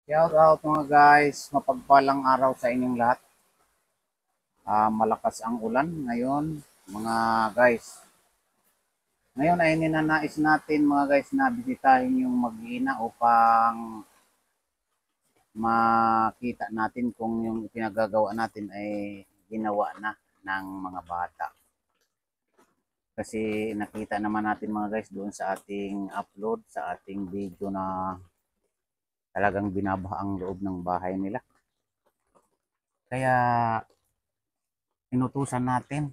Shout out mga guys, mapagpalang araw sa inyong lahat. Malakas ang ulan ngayon mga guys. Ngayon ay ninanais natin mga guys na bisitahin yung Mag-ina upang makita natin kung yung pinagagawa natin ay ginawa na ng mga bata. Kasi nakita naman natin mga guys doon sa ating upload, sa ating video na talagang binabaha ang loob ng bahay nila. Kaya inutusan natin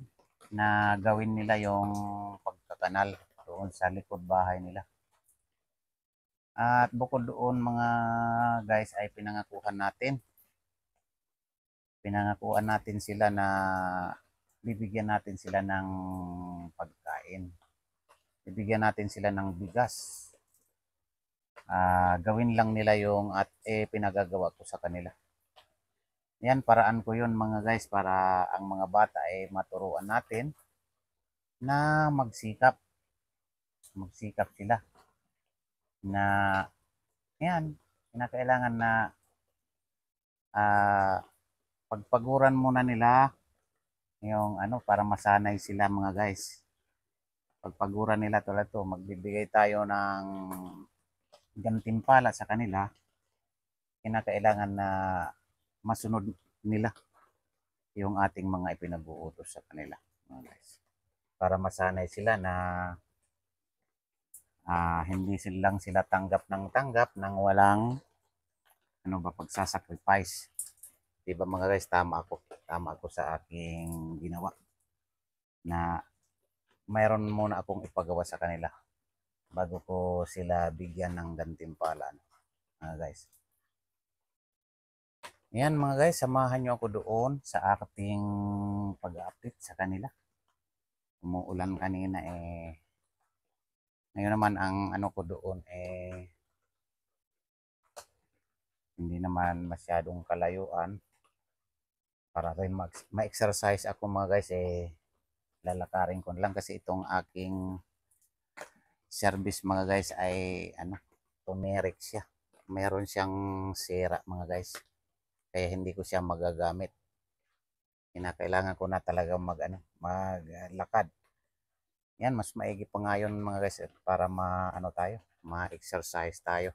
na gawin nila yung pagkakanal doon sa likod bahay nila. At bukod doon mga guys ay pinangakuan natin sila na bibigyan natin sila ng pagkain. Bibigyan natin sila ng bigas. Gawin lang nila yung at pinagagawa ko sa kanila. Yan, paraan ko yun mga guys para ang mga bata ay maturuan natin na magsikap. Magsikap sila na yan, kinakailangan na ah, pagpaguran muna nila yung ano para masanay sila mga guys. Pagpaguran nila tulad to, magbibigay tayo ng gantimpala sa kanila, kinakailangan na masunod nila yung ating mga ipinag-uutos sa kanila mga guys. Para masanay sila na hindi silang sila tanggap ng walang ano ba pagsasacrifice. 'Di ba mga guys, tama ako sa aking ginawa na mayroon muna akong ipagawa sa kanila bago ko sila bigyan ng gantimpala mga guys. Yan mga guys, samahan nyo ako doon sa ating pag-update sa kanila. Umuulan kanina ngayon naman ang ano ko doon hindi naman masyadong kalayuan para rin ma-exercise ako mga guys lalakarin ko lang kasi itong aking service mga guys ay ano tumeric siya. Meron siyang sira mga guys. Kaya hindi ko siya magagamit. Kinakailangan ko na talaga maglakad. Yan, mas maigi pa ngayon mga guys para ma-exercise tayo.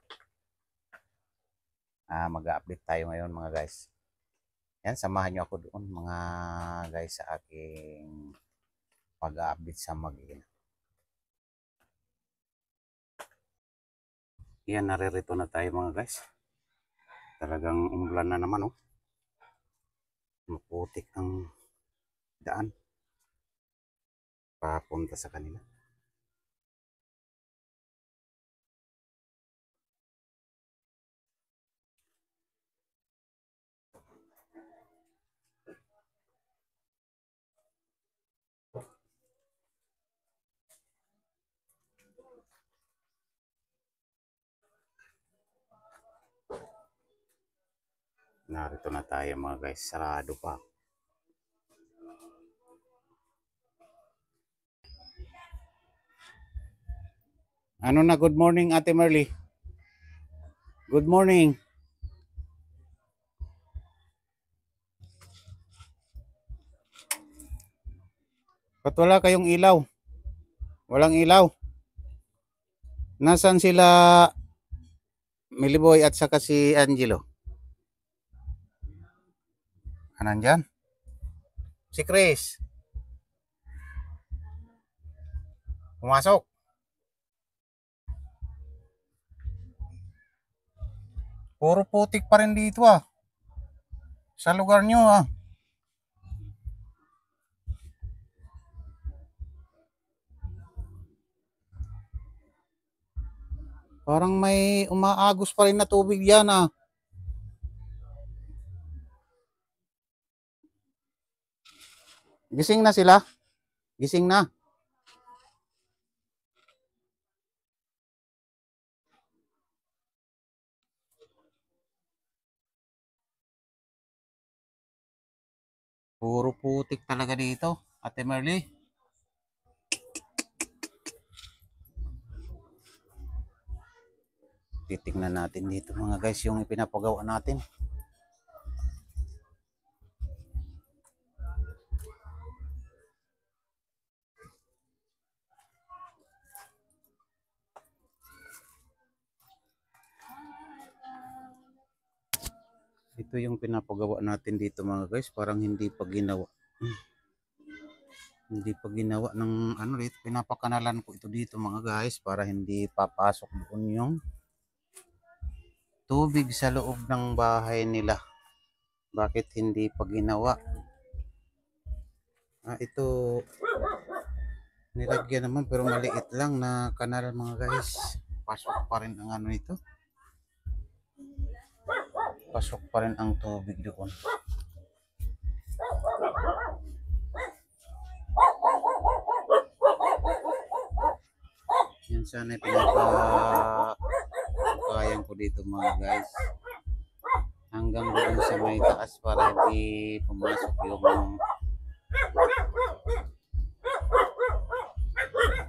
Mag-update tayo ngayon mga guys. Yan, samahan nyo ako doon mga guys sa aking pag-update sa Mag-ina. Yan, naririto na tayo mga guys. Talagang umulan na naman oh. Maputik ang daan papunta sa kanila. Narito na tayo mga guys. Sarado pa. Ano na, good morning Ate Marley. Good morning. Ba't wala kayong ilaw? Walang ilaw. Nasaan sila Miliboy at saka si Angelo? Nandyan? Si Chris. Pumasok. Puro putik pa rin dito sa lugar nyo Parang may umaagos pa rin na tubig yan Gising na sila? Gising na? Puro putik talaga dito, Ate Merly. Titingnan natin dito mga guys yung ipinapagawa natin. Ito yung pinapagawa natin dito mga guys, parang hindi pa ginawa. Hindi pa ginawa ng ano dito, pinapakanalan ko ito dito mga guys para hindi papasok doon yung tubig sa loob ng bahay nila. Bakit hindi pa ginawa? Ito nilagyan naman pero maliit lang na kanal mga guys. Pasok pa rin ang ano ito. Pasok pa rin ang tubig doon. Yan sana pinapakayan ko dito mga guys. Hanggang doon sa may taas para hindi pumasok yung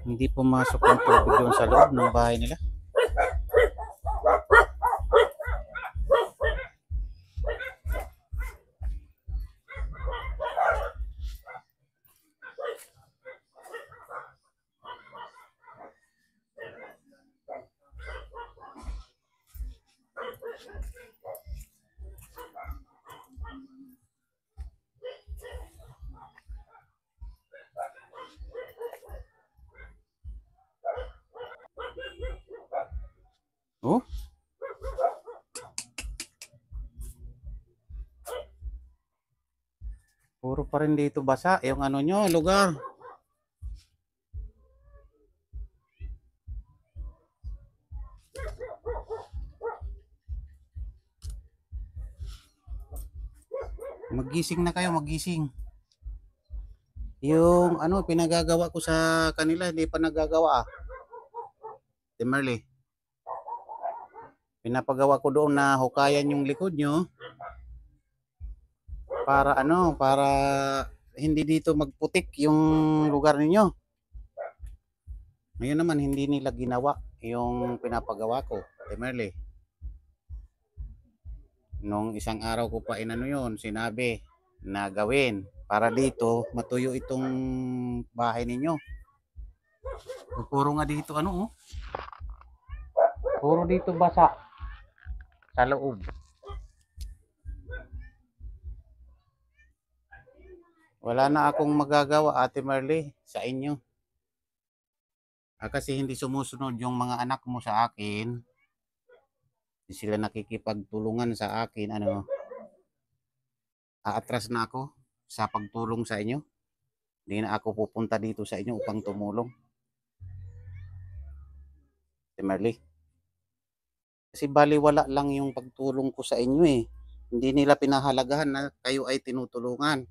hindi pumasok yung tubig doon sa loob ng bahay nila. Oh? Puro pa rin dito basa yung ano nyo, lugar. Magising na kayo, magising. Yung ano, pinagagawa ko sa kanila, hindi pa nagagawa. Merly. Pinapagawa ko doon na hukayan yung likod nyo. Para ano, para hindi dito magputik yung lugar ninyo. Ngayon naman, hindi nila ginawa yung pinapagawa ko. Merly. Nung isang araw ko pa inano yun, sinabi na gawin para dito matuyo itong bahay ninyo. Puro nga dito ano oh. Puro dito basa sa loob. Wala na akong magagawa Ate Marley sa inyo. Kasi hindi sumusunod yung mga anak mo sa akin. Hindi sila nakikipagtulungan sa akin ano. Aatras na ako sa pagtulong sa inyo. Hindi na ako pupunta dito sa inyo upang tumulong. Ate Marley. Kasi baliwala lang yung pagtulong ko sa inyo eh. Hindi nila pinahalagahan na kayo ay tinutulungan.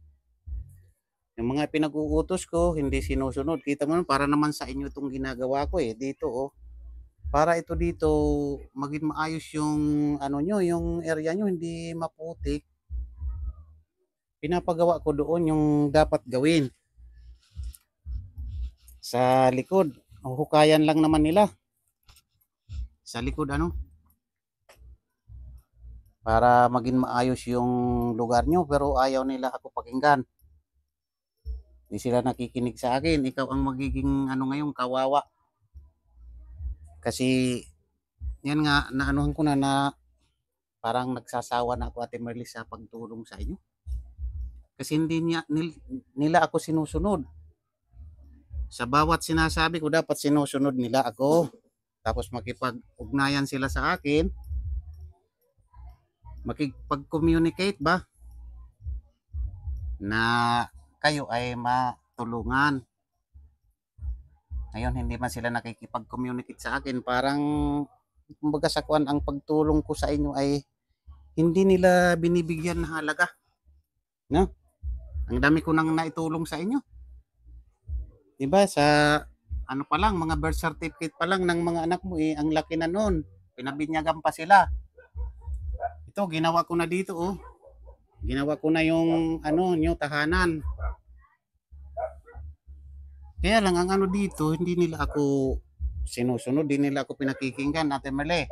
Yung mga pinag-uutos ko, hindi sinusunod. Kita mo para naman sa inyo itong ginagawa ko eh. Dito oh. Para ito dito maging maayos yung ano nyo, yung area nyo, hindi maputik. Pinapagawa ko doon yung dapat gawin. Sa likod, hukayan lang naman nila. Sa likod ano? Para maging maayos yung lugar nyo, pero ayaw nila ako pakinggan. Hindi sila nakikinig sa akin. Ikaw ang magiging ano ngayon, kawawa. Kasi yan nga, naanuhan ko na parang nagsasawa na ako Ate Marley sa pagtulong sa inyo. Kasi hindi nila ako sinusunod. Sa bawat sinasabi ko, dapat sinusunod nila ako. Tapos makipag-ugnayan sila sa akin. Makipag-communicate ba? Na kayo ay matulungan. Ngayon hindi man sila nakikipag-communicate sa akin, parang kumbaga sa kuan ang pagtulong ko sa inyo ay hindi nila binibigyan ng halaga. No? Ang dami ko nang naitulong sa inyo. 'Di ba sa ano pa lang, mga birth certificate pa lang ng mga anak mo eh, ang laki na noon. Pinabinyagan pa sila. Ito ginawa ko na dito oh. Ginawa ko na yung ano, yung tahanan. Kaya lang ang ano dito, hindi nila ako sinusunod, hindi nila ako pinakikinggan Ate Marley.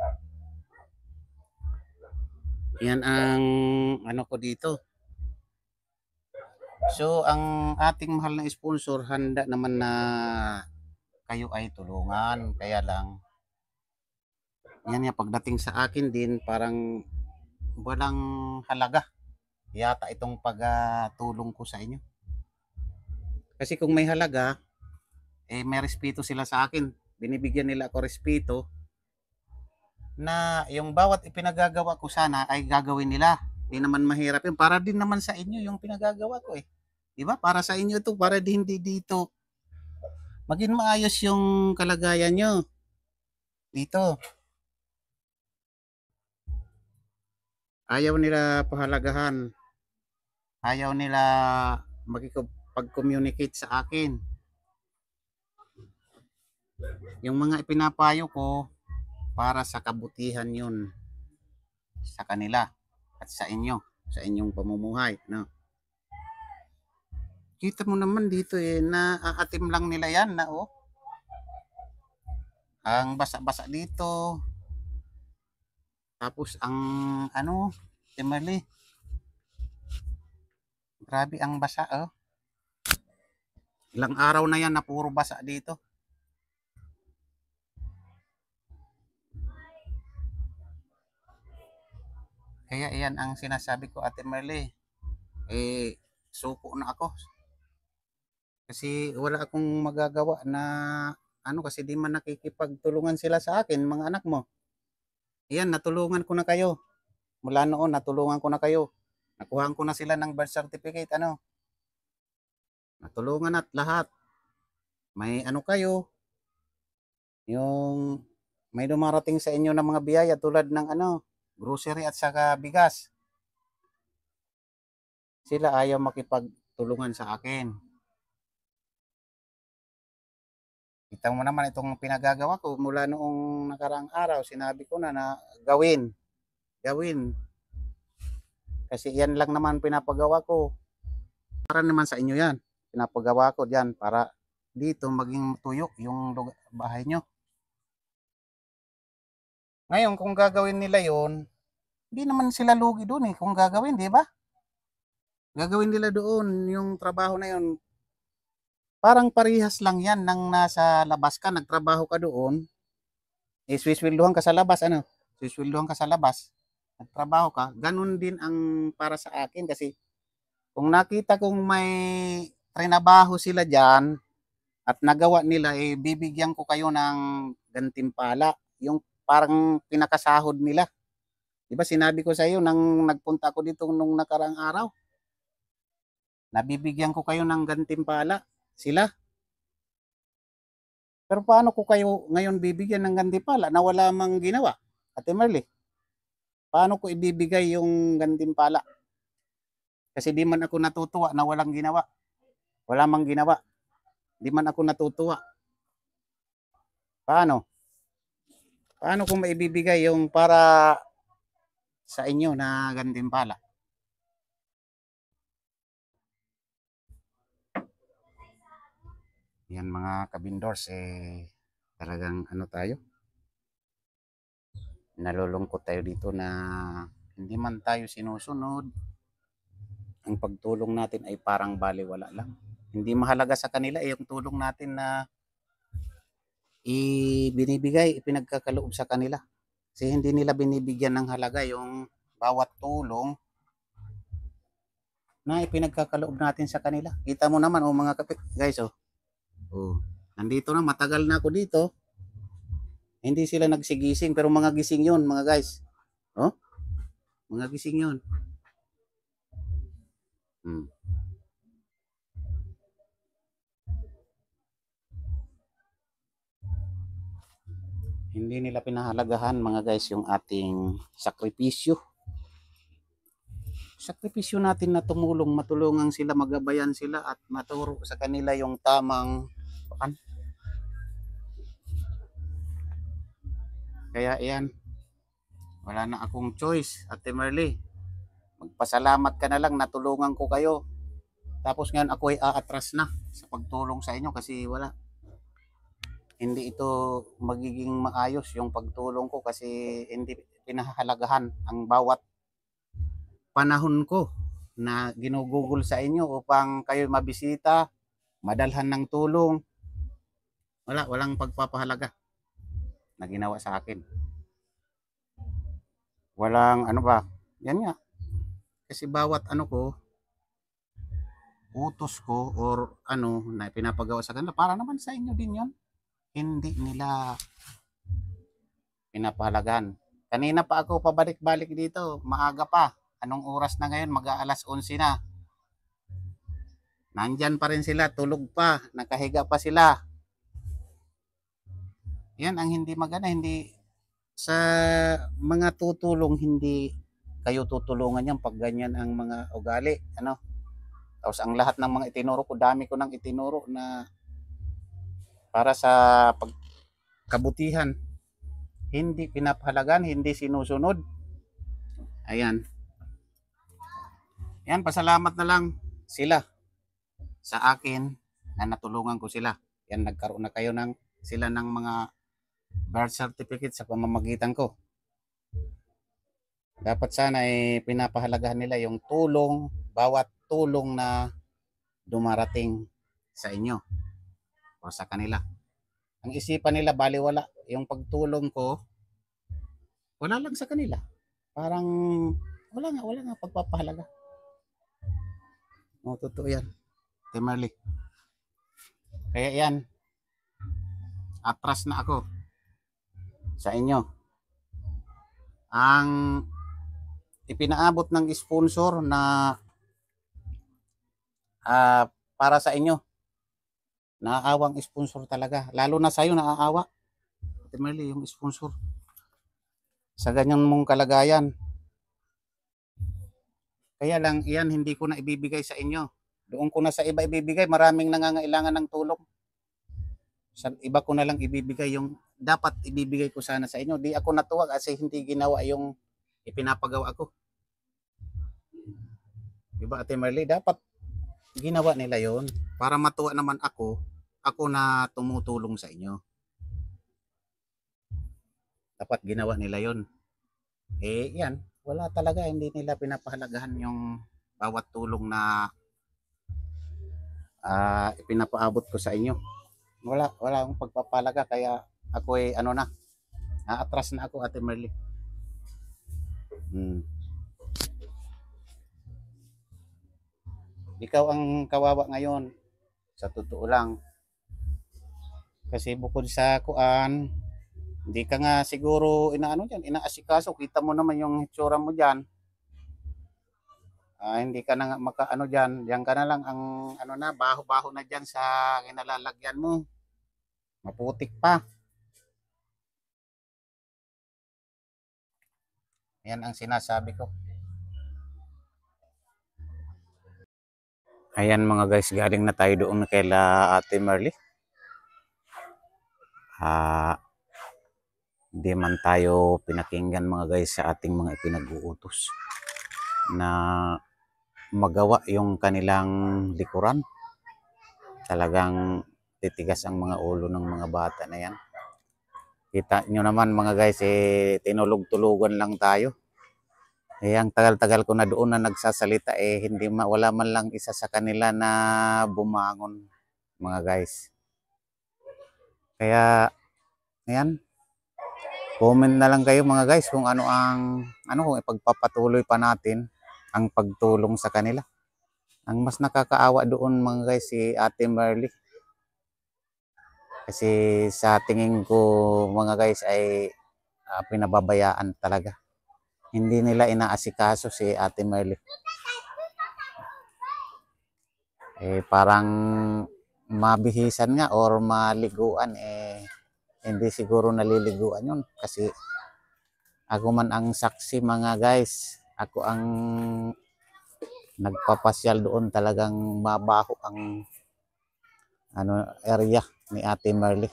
Yan ang ano ko dito. So, ang ating mahal na sponsor, handa naman na kayo ay tulungan. Kaya lang, yan nga, pagdating sa akin din, parang walang halaga yata itong pagtulong ko sa inyo. Kasi kung may halaga, eh may respeto sila sa akin. Binibigyan nila ako respeto na yung bawat ipinagagawa ko sana ay gagawin nila. Hindi naman mahirap yun. Para din naman sa inyo yung pinagagawa ko eh. Di ba? Para sa inyo to, para din hindi dito maging maayos yung kalagayan nyo dito. Ayaw nila pahalagahan. Ayaw nila makikipag-communicate sa akin. Yung mga ipinapayo ko, para sa kabutihan yun sa kanila at sa inyo, sa inyong pamumuhay. No? Kita mo naman dito eh, naaatim lang nila yan na oh. Ang basa-basa dito. Tapos ang ano, Timali. Grabe ang basa oh. Ilang araw na yan na puro basa dito. Kaya iyan ang sinasabi ko, Ate Merly. Eh, suko na ako. Kasi wala akong magagawa na ano kasi di man nakikipagtulungan sila sa akin, mga anak mo. Iyan, natulungan ko na kayo. Mula noon, natulungan ko na kayo. Nakuhaan ko na sila ng birth certificate, ano. Natulungan at lahat. May ano kayo, yung may dumarating sa inyo ng mga biyaya tulad ng ano, grocery at saka bigas. Sila ayaw makipagtulungan sa akin. Kita mo naman itong pinagagawa ko mula noong nakaraang araw, sinabi ko na gawin. Gawin. Kasi yan lang naman pinapagawa ko. Para naman sa inyo yan. Pinapagawa ko diyan para dito maging tuyo yung bahay nyo. Ngayon, kung gagawin nila yon, hindi naman sila lugi doon eh. Kung gagawin, di ba? Gagawin nila doon yung trabaho na yon. Parang parihas lang yan nang nasa labas ka, nagtrabaho ka doon. Eh, swiswilduhan ka sa labas, ano? Swiswilduhan ka sa labas. Nagtrabaho ka. Ganun din ang para sa akin kasi kung nakita kong may trinabaho sila dyan at nagawa nila, eh, bibigyan ko kayo ng gantimpala. Yung parang pinakasahod nila. Di ba sinabi ko sa iyo nang nagpunta ako dito nung nakarang araw? Nabibigyan ko kayo ng gantimpala. Sila. Pero paano ko kayo ngayon bibigyan ng gantimpala na wala mang ginawa? Ate Merly, paano ko ibibigay yung gantimpala? Kasi di man ako natutuwa na walang ginawa. Wala mang ginawa. Di man ako natutuwa. Paano? Paano ko maibibigay yung para sa inyo na gantimpala? Yan mga kabindors, eh, talagang ano tayo? Nalulungkot tayo dito na hindi man tayo sinusunod. Ang pagtulong natin ay parang baliwala lang. Hindi mahalaga sa kanila eh, yung tulong natin na ibinibigay, ipinagkakaloob sa kanila. Kasi hindi nila binibigyan ng halaga yung bawat tulong na ipinagkakaloob natin sa kanila. Kita mo naman oh mga kapit, guys oh. Oh, nandito na, matagal na ako dito. Hindi sila nagsigising pero mga gising 'yon, mga guys. Oh, mga gising 'yon. Hmm. Hindi nila pinahalagahan mga guys yung ating sakripisyo. Sakripisyo natin na tumulong, matulungan sila, magabayan sila at maturo sa kanila yung tamang kaya yan, wala na akong choice, Ate Merly. Magpasalamat ka na lang, natulungan ko kayo. Tapos ngayon ako ay aatras na sa pagtulong sa inyo kasi wala. Hindi ito magiging maayos yung pagtulong ko kasi hindi pinahahalagahan ang bawat panahon ko na ginugugol sa inyo upang kayo mabisita, madalhan ng tulong. Walang pagpapahalaga na ginawa sa akin. Walang ano ba, yan nga. Kasi bawat ano ko, utos ko or ano na pinapagawa sa kanila, para naman sa inyo din yon. Hindi nila pinapahalagan. Kanina pa ako pabalik-balik dito, maaga pa. Anong oras na ngayon? Mag-aalas 11 na. Nandyan pa rin sila, tulog pa, nakahiga pa sila. Yan ang hindi maganda, hindi sa mga tutulong, hindi kayo tutulungan yan pag ganyan ang mga ugali, ano. Tapos ang lahat ng mga itinuro ko, dami ko nang itinuro na para sa pagkabutihan, hindi pinapahalagan, hindi sinusunod. Ayan. Yan, pasalamat na lang sila sa akin na natulungan ko sila. Yan, nagkaroon na kayo ng sila ng mga birth certificate sa pamamagitan ko. Dapat sana pinapahalagahan nila yung tulong, bawat tulong na dumarating sa inyo o sa kanila. Ang isipan nila baliwala, yung pagtulong ko wala lang sa kanila. Parang wala nga pagpapahalaga. O, totoo yan, Temerly. Kaya yan, atras na ako sa inyo. Ang ipinaabot ng sponsor na para sa inyo, naaawang sponsor talaga. Lalo na sa'yo, naaawa, Temerly, yung sponsor. Sa ganyan mong kalagayan. Kaya lang, yan, hindi ko na ibibigay sa inyo. Doon ko na sa iba ibibigay. Maraming nangangailangan ng tulong. Sa iba ko na lang ibibigay yung dapat ibibigay ko sana sa inyo. Di ako natuwa kasi hindi ginawa yung ipinapagawa ko. Diba, Ate Marley? Dapat ginawa nila yon para matuwa naman ako na tumutulong sa inyo. Dapat ginawa nila yon. Yan, wala talaga, hindi nila pinapahalagahan yung bawat tulong na ipinapaabot ko sa inyo. Wala akong pagpapalaga, kaya ako naatras na ako, Ate Marley. Ikaw ang kawawa ngayon, sa totoo lang. Kasi bukod sa kuan, hindi ka nga siguro inaasikaso. Kita mo naman yung hitsura mo diyan. Hindi ka na nga makaano diyan. Diyan ka na lang ang baho-baho na diyan sa kinalalagyan mo. Maputik pa. Yan ang sinasabi ko. Ayan mga guys, galing na tayo doon kaila Ate Marley. Hindi man tayo pinakinggan mga guys sa ating mga ipinag-uutos na magawa yung kanilang likuran. Talagang titigas ang mga ulo ng mga bata na yan. Kita nyo naman mga guys, tinulog-tulugan lang tayo. Ang tagal-tagal ko na doon na nagsasalita, wala man lang isa sa kanila na bumangon mga guys. Kaya ayan, comment na lang kayo mga guys kung kung ipagpapatuloy pa natin ang pagtulong sa kanila. Ang mas nakakaawa doon mga guys si Ate Marley. Kasi sa tingin ko mga guys ay pinababayaan talaga. Hindi nila inaasikaso si Ate Marley. Parang mabihisan nga or maliguan, hindi siguro naliliguan yun. Kasi ako man ang saksi mga guys. Ako ang nagpapasyal doon. Talagang mabaho ang area ni Ate Marley.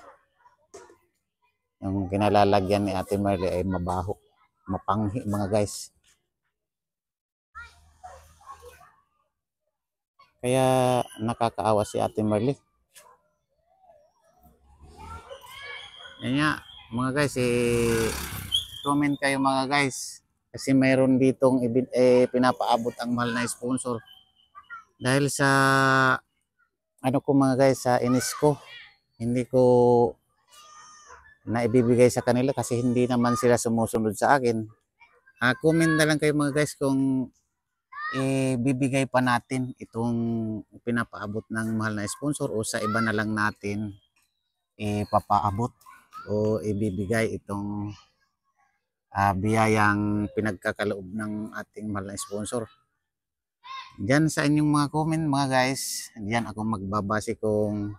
Yung kinalalagyan ni Ate Marley ay mabaho, mapanghi mga guys. Kaya nakakaawa si Ate Marley. Yan nga mga guys, comment kayo mga guys. Kasi mayroon ditong pinapaabot ang mahal na sponsor dahil sa ano ko mga guys, sa inis ko. Hindi ko na ibibigay sa kanila kasi hindi naman sila sumusunod sa akin. Comment na lang kayo mga guys kung ibibigay pa natin itong pinapaabot ng mahal na sponsor o sa iba na lang natin ipapaabot o ibibigay itong biyayang pinagkakaloob ng ating mahal na sponsor. Diyan sa inyong mga comment mga guys, diyan ako magbabase kung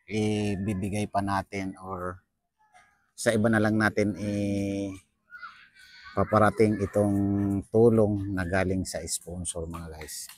ibibigay pa natin or sa iba na lang natin paparating itong tulong na galing sa sponsor mga guys.